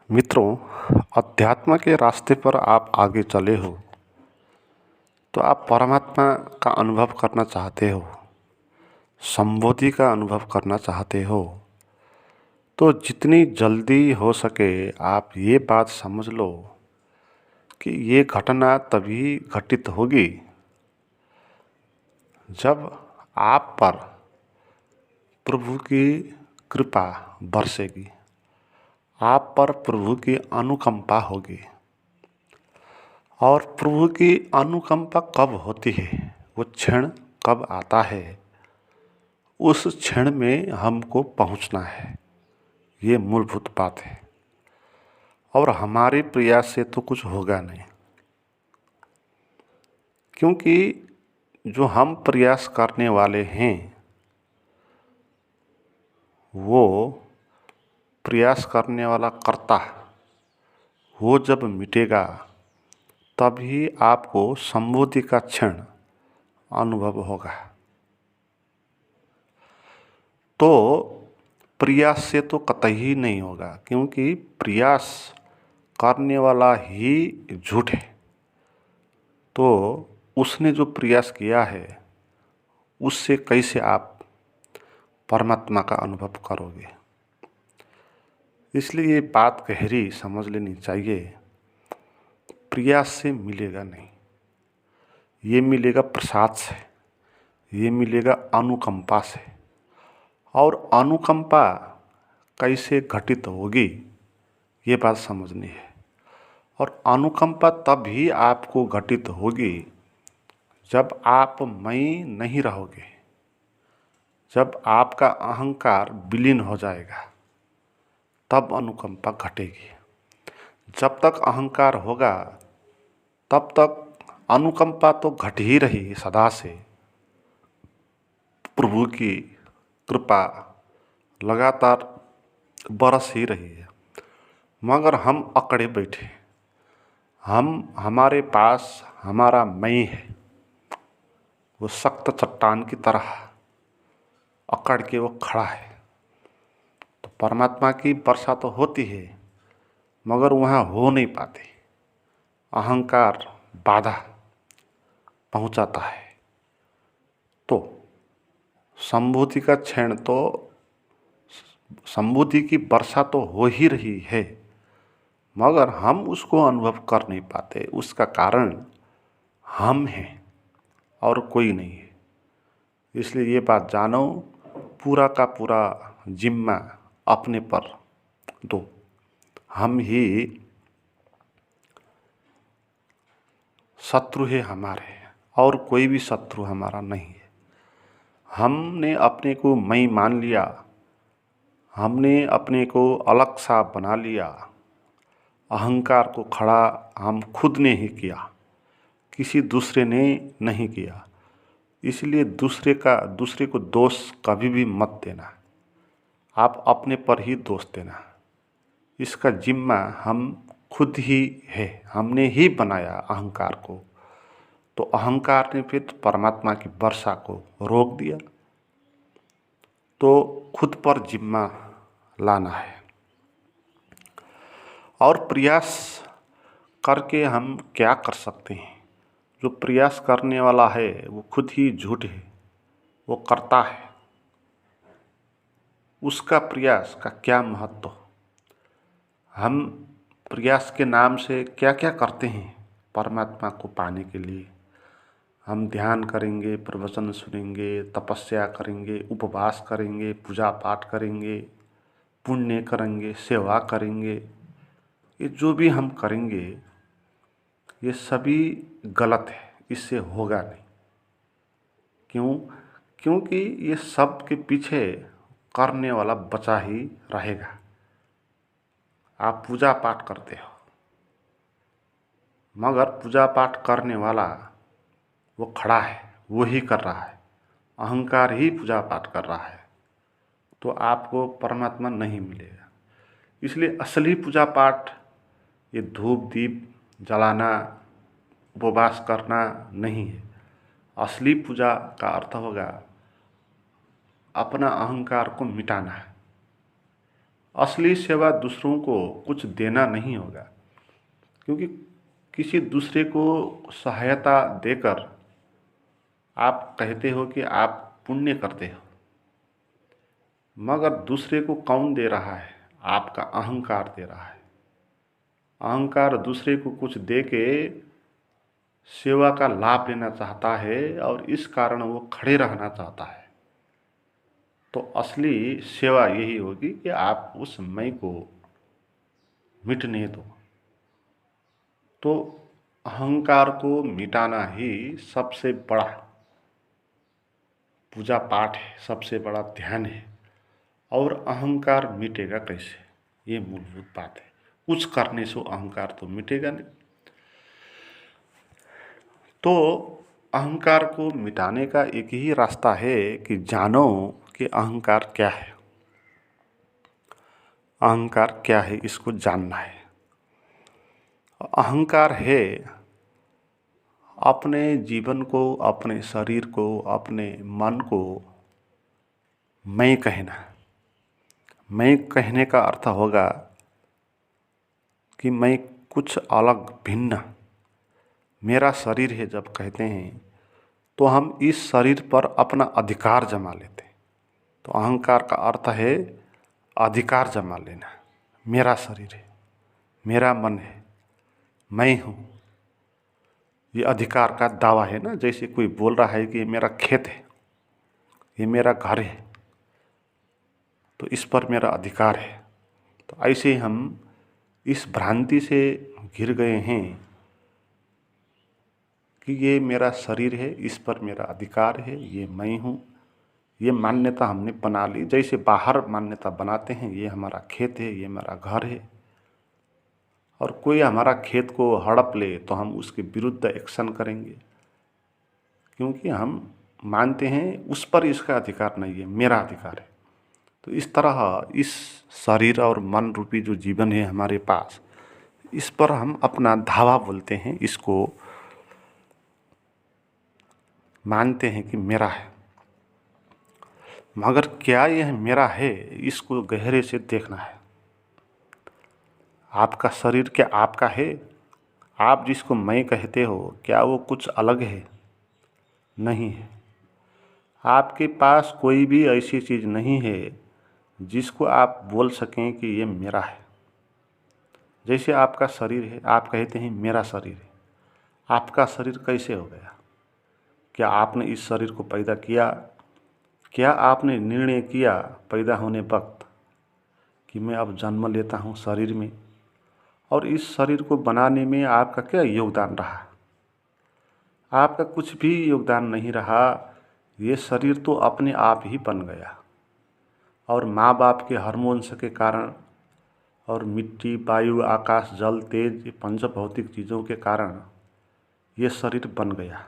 मित्रों, अध्यात्म के रास्ते पर आप आगे चले हो तो आप परमात्मा का अनुभव करना चाहते हो, संबोधि का अनुभव करना चाहते हो। तो जितनी जल्दी हो सके आप ये बात समझ लो कि ये घटना तभी घटित होगी जब आप पर प्रभु की कृपा बरसेगी, आप पर प्रभु की अनुकंपा होगी। और प्रभु की अनुकंपा कब होती है, वो क्षण कब आता है, उस क्षण में हमको पहुंचना है। ये मूलभूत बात है और हमारे प्रयास से तो कुछ होगा नहीं, क्योंकि जो हम प्रयास करने वाले हैं वो प्रयास करने वाला कर्ता वो जब मिटेगा तभी आपको संबोधि का क्षण अनुभव होगा। तो प्रयास से तो कतई नहीं होगा, क्योंकि प्रयास करने वाला ही झूठ है। तो उसने जो प्रयास किया है उससे कैसे आप परमात्मा का अनुभव करोगे। इसलिए ये बात गहरी समझ लेनी चाहिए। प्रयास से मिलेगा नहीं, ये मिलेगा प्रसाद से, ये मिलेगा अनुकंपा से। और अनुकंपा कैसे घटित होगी ये बात समझनी है। और अनुकंपा तभी आपको घटित होगी जब आप मैं नहीं रहोगे, जब आपका अहंकार विलीन हो जाएगा, तब अनुकंपा घटेगी। जब तक अहंकार होगा तब तक अनुकंपा तो घट ही रही सदा से। प्रभु की कृपा लगातार बरस ही रही है, मगर हम अकड़े बैठे। हमारे पास हमारा मैं है, वो सख्त चट्टान की तरह अकड़ के वो खड़ा है। तो परमात्मा की वर्षा तो होती है मगर वहाँ हो नहीं पाती, अहंकार बाधा पहुँचाता है। तो संबोधि का क्षण तो संबोधि की वर्षा तो हो ही रही है, मगर हम उसको अनुभव कर नहीं पाते। उसका कारण हम हैं और कोई नहीं है। इसलिए ये बात जानो, पूरा का पूरा जिम्मा अपने पर दो। हम ही शत्रु है हमारे, और कोई भी शत्रु हमारा नहीं है। हमने अपने को मैं मान लिया, हमने अपने को अलग सा बना लिया। अहंकार को खड़ा हम खुद ने ही किया, किसी दूसरे ने नहीं किया। इसलिए दूसरे को दोष कभी भी मत देना, आप अपने पर ही दोष देना। इसका जिम्मा हम खुद ही है, हमने ही बनाया अहंकार को। तो अहंकार ने फिर परमात्मा की वर्षा को रोक दिया। तो खुद पर जिम्मा लाना है। और प्रयास करके हम क्या कर सकते हैं। जो प्रयास करने वाला है वो खुद ही झूठ है, वो करता है। उसका प्रयास का क्या महत्व। हम प्रयास के नाम से क्या क्या करते हैं परमात्मा को पाने के लिए। हम ध्यान करेंगे, प्रवचन सुनेंगे, तपस्या करेंगे, उपवास करेंगे, पूजा पाठ करेंगे, पुण्य करेंगे, सेवा करेंगे। ये जो भी हम करेंगे ये सभी गलत है, इससे होगा नहीं। क्यों? क्योंकि ये सब के पीछे करने वाला बचा ही रहेगा। आप पूजा पाठ करते हो, मगर पूजा पाठ करने वाला वो खड़ा है, वो ही कर रहा है, अहंकार ही पूजा पाठ कर रहा है। तो आपको परमात्मा नहीं मिलेगा। इसलिए असली पूजा पाठ ये धूप दीप जलाना, उपवास करना नहीं है। असली पूजा का अर्थ होगा अपना अहंकार को मिटाना है, असली सेवा दूसरों को कुछ देना नहीं होगा, क्योंकि किसी दूसरे को सहायता देकर आप कहते हो कि आप पुण्य करते हो, मगर दूसरे को कौन दे रहा है? आपका अहंकार दे रहा है। अहंकार दूसरे को कुछ दे के सेवा का लाभ लेना चाहता है और इस कारण वो खड़े रहना चाहता है। तो असली सेवा यही होगी कि आप उस मैं को मिटने दो। तो अहंकार को मिटाना ही सबसे बड़ा पूजा पाठ है, सबसे बड़ा ध्यान है। और अहंकार मिटेगा कैसे, ये मूलभूत बात है। कुछ करने से अहंकार तो मिटेगा नहीं। तो अहंकार को मिटाने का एक ही रास्ता है कि जानो कि अहंकार क्या है। अहंकार क्या है इसको जानना है। अहंकार है अपने जीवन को, अपने शरीर को, अपने मन को मैं कहना। मैं कहने का अर्थ होगा कि मैं कुछ अलग भिन्न, मेरा शरीर है जब कहते हैं तो हम इस शरीर पर अपना अधिकार जमा लेते हैं। तो अहंकार का अर्थ है अधिकार जमा लेना। मेरा शरीर है, मेरा मन है, मैं हूँ, ये अधिकार का दावा है ना। जैसे कोई बोल रहा है कि ये मेरा खेत है, ये मेरा घर है, तो इस पर मेरा अधिकार है। तो ऐसे हम इस भ्रांति से घिर गए हैं कि ये मेरा शरीर है, इस पर मेरा अधिकार है, ये मैं हूँ। ये मान्यता हमने बना ली। जैसे बाहर मान्यता बनाते हैं, ये हमारा खेत है, ये मेरा घर है। और कोई हमारा खेत को हड़प ले तो हम उसके विरुद्ध एक्शन करेंगे, क्योंकि हम मानते हैं उस पर इसका अधिकार नहीं है, मेरा अधिकार है। तो इस तरह इस शरीर और मन रूपी जो जीवन है हमारे पास, इस पर हम अपना धावा बोलते हैं, इसको मानते हैं कि मेरा है। मगर क्या यह मेरा है, इसको गहरे से देखना है। आपका शरीर क्या आपका है? आप जिसको मैं कहते हो, क्या वो कुछ अलग है? नहीं है। आपके पास कोई भी ऐसी चीज़ नहीं है जिसको आप बोल सकें कि ये मेरा है। जैसे आपका शरीर है, आप कहते हैं मेरा शरीर है। आपका शरीर कैसे हो गया? क्या आपने इस शरीर को पैदा किया? क्या आपने निर्णय किया पैदा होने वक्त कि मैं अब जन्म लेता हूँ शरीर में, और इस शरीर को बनाने में आपका क्या योगदान रहा? आपका कुछ भी योगदान नहीं रहा। ये शरीर तो अपने आप ही बन गया, और माँ बाप के हार्मोन्स के कारण और मिट्टी, वायु, आकाश, जल, तेज, ये पंच भौतिक चीज़ों के कारण ये शरीर बन गया।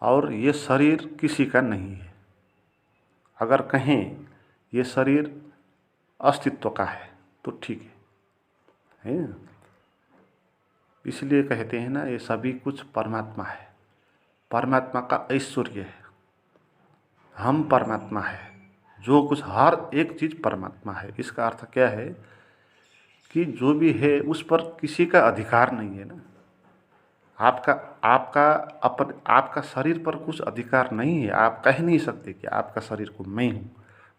और ये शरीर किसी का नहीं है। अगर कहें ये शरीर अस्तित्व का है तो ठीक है ना? इसलिए कहते हैं ना, ये सभी कुछ परमात्मा है, परमात्मा का ऐश्वर्य है। हम परमात्मा है, जो कुछ हर एक चीज़ परमात्मा है। इसका अर्थ क्या है कि जो भी है उस पर किसी का अधिकार नहीं है ना। आपका आपका आपका शरीर पर कुछ अधिकार नहीं है। आप कह नहीं सकते कि आपका शरीर को मैं हूँ,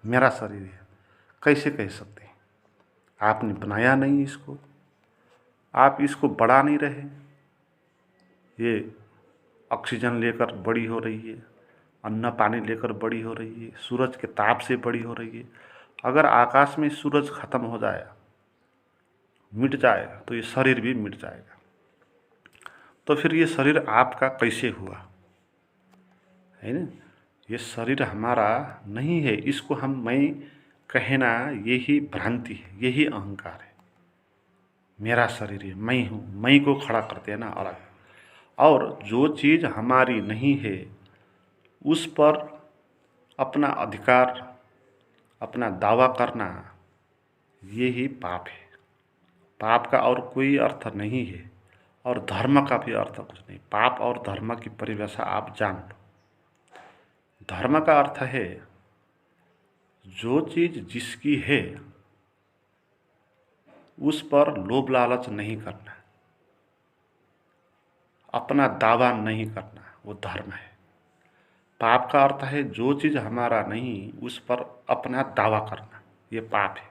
मेरा शरीर है। कैसे कह सकते हैं? आपने बनाया नहीं इसको, आप इसको बढ़ा नहीं रहे। ये ऑक्सीजन लेकर बड़ी हो रही है, अन्न पानी लेकर बड़ी हो रही है, सूरज के ताप से बड़ी हो रही है। अगर आकाश में सूरज खत्म हो जाए, मिट जाए, तो ये शरीर भी मिट जाएगा। तो फिर ये शरीर आपका कैसे हुआ, है ना? ये शरीर हमारा नहीं है। इसको हम मैं कहना, यही भ्रांति है, यही अहंकार है। मेरा शरीर है, मैं हूँ, मैं को खड़ा करते हैं ना अलग। और जो चीज़ हमारी नहीं है उस पर अपना अधिकार, अपना दावा करना, ये ही पाप है। पाप का और कोई अर्थ नहीं है, और धर्म का भी अर्थ कुछ नहीं। पाप और धर्म की परिभाषा आप जान लो। धर्म का अर्थ है जो चीज़ जिसकी है उस पर लोभ लालच नहीं करना, अपना दावा नहीं करना, वो धर्म है। पाप का अर्थ है जो चीज़ हमारा नहीं उस पर अपना दावा करना, ये पाप है।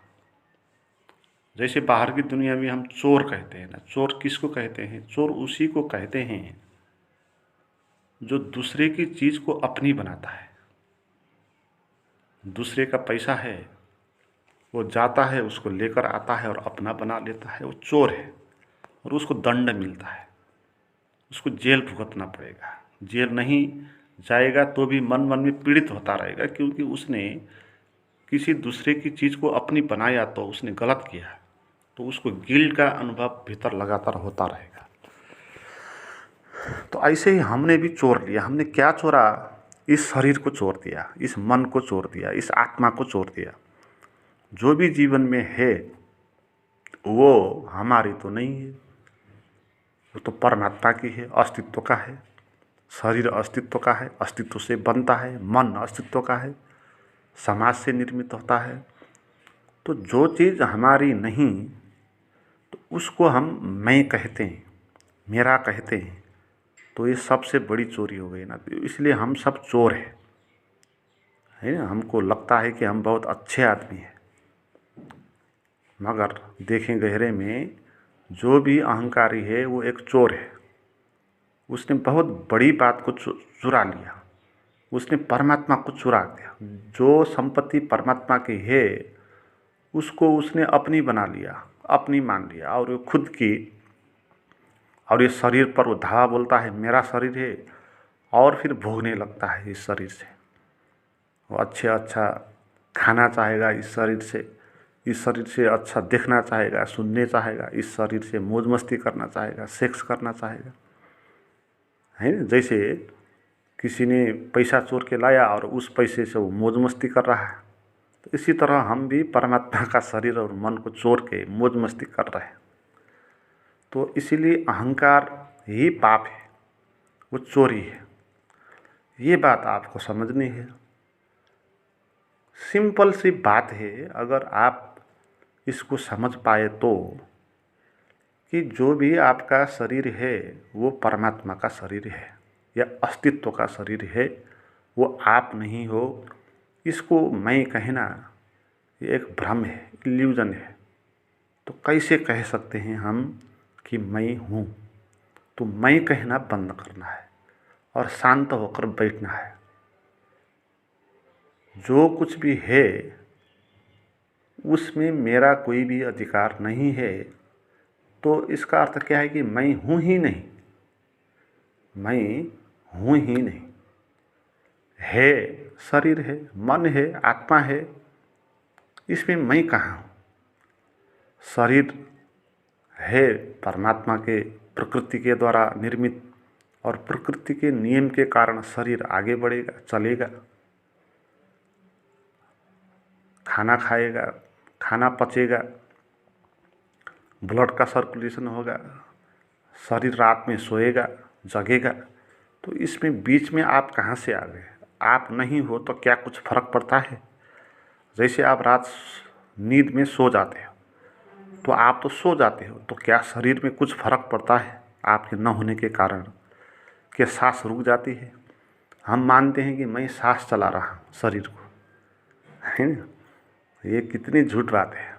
जैसे बाहर की दुनिया में हम चोर कहते हैं ना, चोर किसको कहते हैं? चोर उसी को कहते हैं जो दूसरे की चीज़ को अपनी बनाता है। दूसरे का पैसा है, वो जाता है उसको लेकर आता है और अपना बना लेता है, वो चोर है। और उसको दंड मिलता है, उसको जेल भुगतना पड़ेगा। जेल नहीं जाएगा तो भी मन मन में पीड़ित होता रहेगा, क्योंकि उसने किसी दूसरे की चीज़ को अपनी बनाया तो उसने गलत किया, तो उसको गिल्ट का अनुभव भीतर लगातार होता रहेगा। तो ऐसे ही हमने भी चोर लिया। हमने क्या चोरा? इस शरीर को चोर दिया, इस मन को चोर दिया, इस आत्मा को चोर दिया। जो भी जीवन में है वो हमारी तो नहीं है, वो तो परमात्मा की है, अस्तित्व का है। शरीर अस्तित्व का है, अस्तित्व से बनता है। मन अस्तित्व का है, समाज से निर्मित होता है। तो जो चीज़ हमारी नहीं तो उसको हम मैं कहते हैं, मेरा कहते हैं, तो ये सबसे बड़ी चोरी हो गई ना। तो इसलिए हम सब चोर हैं, है ना। हमको लगता है कि हम बहुत अच्छे आदमी हैं, मगर देखें गहरे में जो भी अहंकारी है वो एक चोर है। उसने बहुत बड़ी बात को चुरा लिया, उसने परमात्मा को चुरा दिया। जो संपत्ति परमात्मा की है उसको उसने अपनी बना लिया, अपनी मान लिया, और वो खुद की। और ये शरीर पर वो धावा बोलता है मेरा शरीर है, और फिर भोगने लगता है इस शरीर से। वो अच्छा खाना चाहेगा इस शरीर से, इस शरीर से अच्छा देखना चाहेगा, सुनने चाहेगा, इस शरीर से मौज मस्ती करना चाहेगा, सेक्स करना चाहेगा, है ना। जैसे किसी ने पैसा चोर के लाया और उस पैसे से वो मौज मस्ती कर रहा है, तो इसी तरह हम भी परमात्मा का शरीर और मन को चोर के मौज मस्ती कर रहे हैं। तो इसीलिए अहंकार ही पाप है, वो चोरी है। ये बात आपको समझनी है। सिंपल सी बात है, अगर आप इसको समझ पाए तो, कि जो भी आपका शरीर है वो परमात्मा का शरीर है या अस्तित्व का शरीर है, वो आप नहीं हो। इसको मैं कहना ये एक भ्रम है, इल्यूजन है। तो कैसे कह सकते हैं हम कि मैं हूँ? तो मैं कहना बंद करना है और शांत होकर बैठना है। जो कुछ भी है उसमें मेरा कोई भी अधिकार नहीं है। तो इसका अर्थ क्या है कि मैं हूँ ही नहीं, मैं हूँ ही नहीं। है, शरीर है, मन है, आत्मा है, इसमें मैं कहाँ हूँ? शरीर है परमात्मा के प्रकृति के द्वारा निर्मित, और प्रकृति के नियम के कारण शरीर आगे बढ़ेगा, चलेगा, खाना खाएगा, खाना पचेगा, ब्लड का सर्कुलेशन होगा, शरीर रात में सोएगा, जगेगा। तो इसमें बीच में आप कहाँ से आ गए? आप नहीं हो तो क्या कुछ फर्क पड़ता है? जैसे आप रात नींद में सो जाते हो, तो आप तो सो जाते हो, तो क्या शरीर में कुछ फर्क पड़ता है आपके न होने के कारण? क्या सांस रुक जाती है? हम मानते हैं कि मैं सांस चला रहा हूँ शरीर को, है ना। ये कितनी झूठ बात है।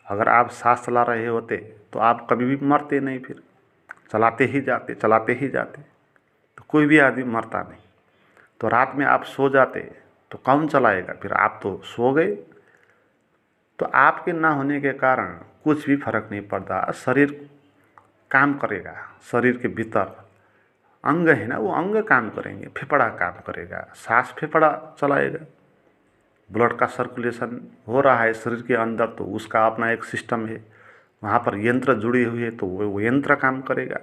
अगर आप सांस चला रहे होते तो आप कभी भी मरते नहीं, फिर चलाते ही जाते, चलाते ही जाते, तो कोई भी आदमी मरता नहीं। तो रात में आप सो जाते तो कौन चलाएगा? फिर आप तो सो गए। तो आपके ना होने के कारण कुछ भी फर्क नहीं पड़ता। शरीर काम करेगा, शरीर के भीतर अंग है ना, वो अंग काम करेंगे, फेफड़ा काम करेगा, सांस फेफड़ा चलाएगा। ब्लड का सर्कुलेशन हो रहा है शरीर के अंदर, तो उसका अपना एक सिस्टम है, वहाँ पर यंत्र जुड़े हुए हैं, तो वो यंत्र काम करेगा।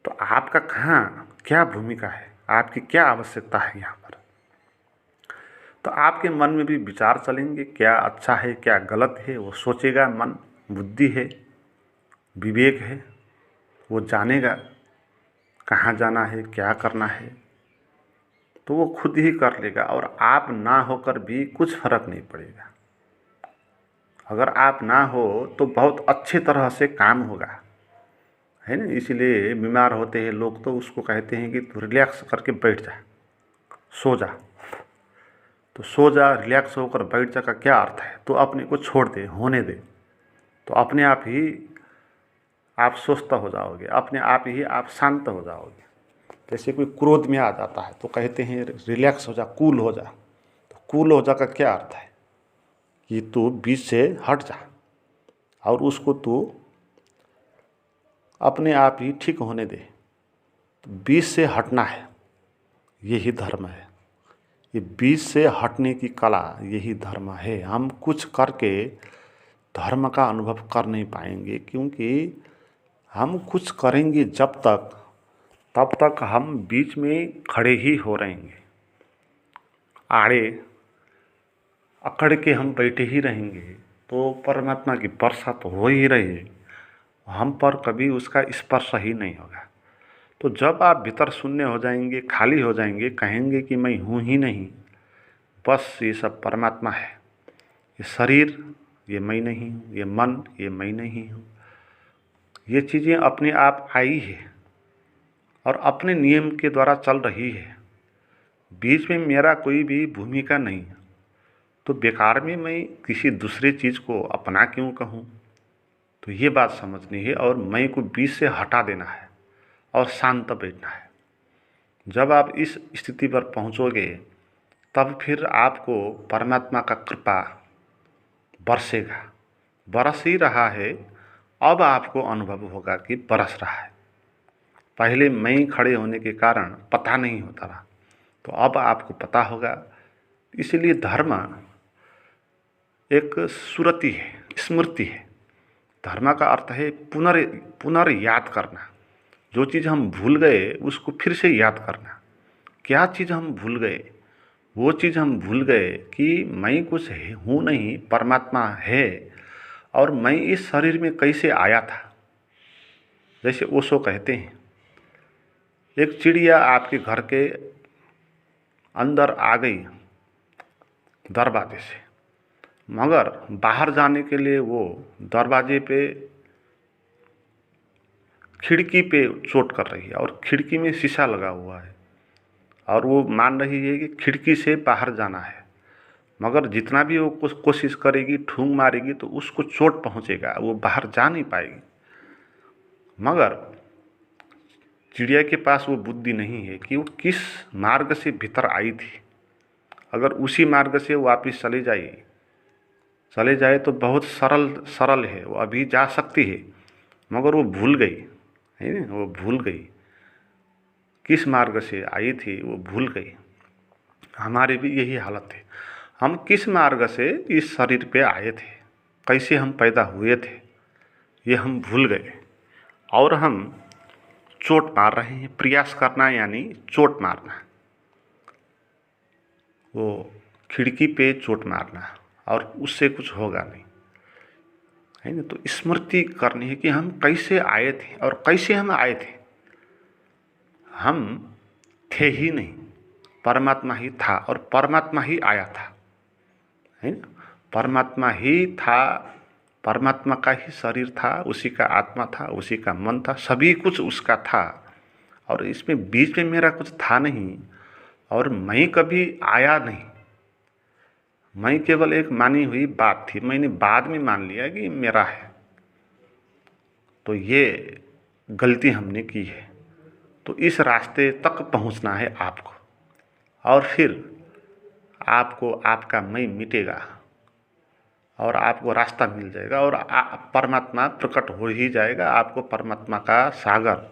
तो आपका कहाँ क्या भूमिका है, आपकी क्या आवश्यकता है यहाँ पर? तो आपके मन में भी विचार चलेंगे, क्या अच्छा है क्या गलत है, वो सोचेगा मन। बुद्धि है, विवेक है, वो जानेगा कहाँ जाना है, क्या करना है, तो वो खुद ही कर लेगा। और आप ना होकर भी कुछ फर्क नहीं पड़ेगा। अगर आप ना हो तो बहुत अच्छे तरह से काम होगा, है ना। इसलिए बीमार होते हैं लोग तो उसको कहते हैं कि तू रिलैक्स करके बैठ जा, सो जा। तो सो जा, रिलैक्स होकर बैठ जा का क्या अर्थ है? तो अपने को छोड़ दे, होने दे, तो अपने आप ही आप स्वस्थ हो जाओगे, अपने आप ही आप शांत हो जाओगे। जैसे कोई क्रोध में आ जाता है तो कहते हैं रिलैक्स हो जा, कूल हो जा। तो कूल हो जा का क्या अर्थ है? कि तू बीच से हट जा और उसको तू अपने आप ही ठीक होने दे। तो बीच से हटना है, यही धर्म है। ये बीच से हटने की कला, यही धर्म है। हम कुछ करके धर्म का अनुभव कर नहीं पाएंगे, क्योंकि हम कुछ करेंगे जब तक, तब तक हम बीच में खड़े ही हो रहेंगे, आड़े अकड़ के हम बैठे ही रहेंगे। तो परमात्मा की वर्षा तो हो ही रही है, हम पर कभी उसका स्पर्श ही नहीं होगा। तो जब आप भीतर शून्य हो जाएंगे, खाली हो जाएंगे, कहेंगे कि मैं हूँ ही नहीं, बस ये सब परमात्मा है, ये शरीर ये मैं नहीं हूँ, ये मन ये मैं नहीं हूँ, ये चीज़ें अपने आप आई है और अपने नियम के द्वारा चल रही है, बीच में मेरा कोई भी भूमिका नहीं है। तो बेकार में मैं किसी दूसरे चीज़ को अपना क्यों कहूँ? तो ये बात समझनी है और मैं को बीच से हटा देना है और शांत बैठना है। जब आप इस स्थिति पर पहुँचोगे तब फिर आपको परमात्मा का कृपा बरसेगा, बरस ही रहा है। अब आपको अनुभव होगा कि बरस रहा है। पहले मैं खड़े होने के कारण पता नहीं होता रहा, तो अब आपको पता होगा। इसलिए धर्म एक सुरति है, स्मृति है। धर्म का अर्थ है पुनर्याद करना। जो चीज़ हम भूल गए उसको फिर से याद करना। क्या चीज़ हम भूल गए? वो चीज़ हम भूल गए कि मैं कुछ हूँ नहीं, परमात्मा है, और मैं इस शरीर में कैसे आया था। जैसे ओशो कहते हैं, एक चिड़िया आपके घर के अंदर आ गई दरवाजे से, मगर बाहर जाने के लिए वो दरवाजे पे खिड़की पे चोट कर रही है और खिड़की में शीशा लगा हुआ है और वो मान रही है कि खिड़की से बाहर जाना है, मगर जितना भी वो कोशिश करेगी, ठूंग मारेगी, तो उसको चोट पहुंचेगा, वो बाहर जा नहीं पाएगी। मगर चिड़िया के पास वो बुद्धि नहीं है कि वो किस मार्ग से भीतर आई थी। अगर उसी मार्ग से वापस चले जाए तो बहुत सरल है, वो अभी जा सकती है, मगर वो भूल गई है ना, वो भूल गई किस मार्ग से आई थी, वो भूल गई। हमारी भी यही हालत है, हम किस मार्ग से इस शरीर पे आए थे, कैसे हम पैदा हुए थे, ये हम भूल गए और हम चोट मार रहे हैं। प्रयास करना यानी चोट मारना, वो खिड़की पे चोट मारना, और उससे कुछ होगा नहीं, है ना। तो स्मृति करनी है कि हम कैसे आए थे और कैसे हम आए थे। हम थे ही नहीं, परमात्मा ही था और परमात्मा ही आया था, है ना। परमात्मा ही था, परमात्मा का ही शरीर था, उसी का आत्मा था, उसी का मन था, सभी कुछ उसका था। और इसमें बीच में मेरा कुछ था नहीं और मैं कभी आया नहीं। मैं केवल एक मानी हुई बात थी, मैंने बाद में मान लिया कि मेरा है। तो ये गलती हमने की है। तो इस रास्ते तक पहुंचना है आपको, और फिर आपको आपका मैं मिटेगा और आपको रास्ता मिल जाएगा और परमात्मा प्रकट हो ही जाएगा। आपको परमात्मा का सागर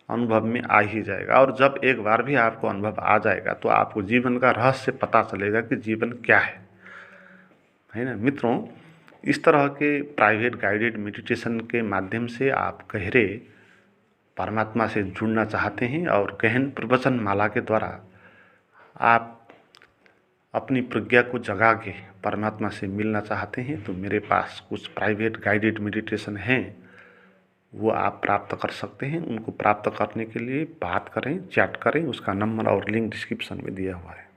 अनुभव में आ ही जाएगा। और जब एक बार भी आपको अनुभव आ जाएगा तो आपको जीवन का रहस्य पता चलेगा कि जीवन क्या है ना। मित्रों, इस तरह के प्राइवेट गाइडेड मेडिटेशन के माध्यम से आप गहरे परमात्मा से जुड़ना चाहते हैं और गहन प्रवचन माला के द्वारा आप अपनी प्रज्ञा को जगा के परमात्मा से मिलना चाहते हैं, तो मेरे पास कुछ प्राइवेट गाइडेड मेडिटेशन हैं, वो आप प्राप्त कर सकते हैं। उनको प्राप्त करने के लिए बात करें, चैट करें, उसका नंबर और लिंक डिस्क्रिप्शन में दिया हुआ है।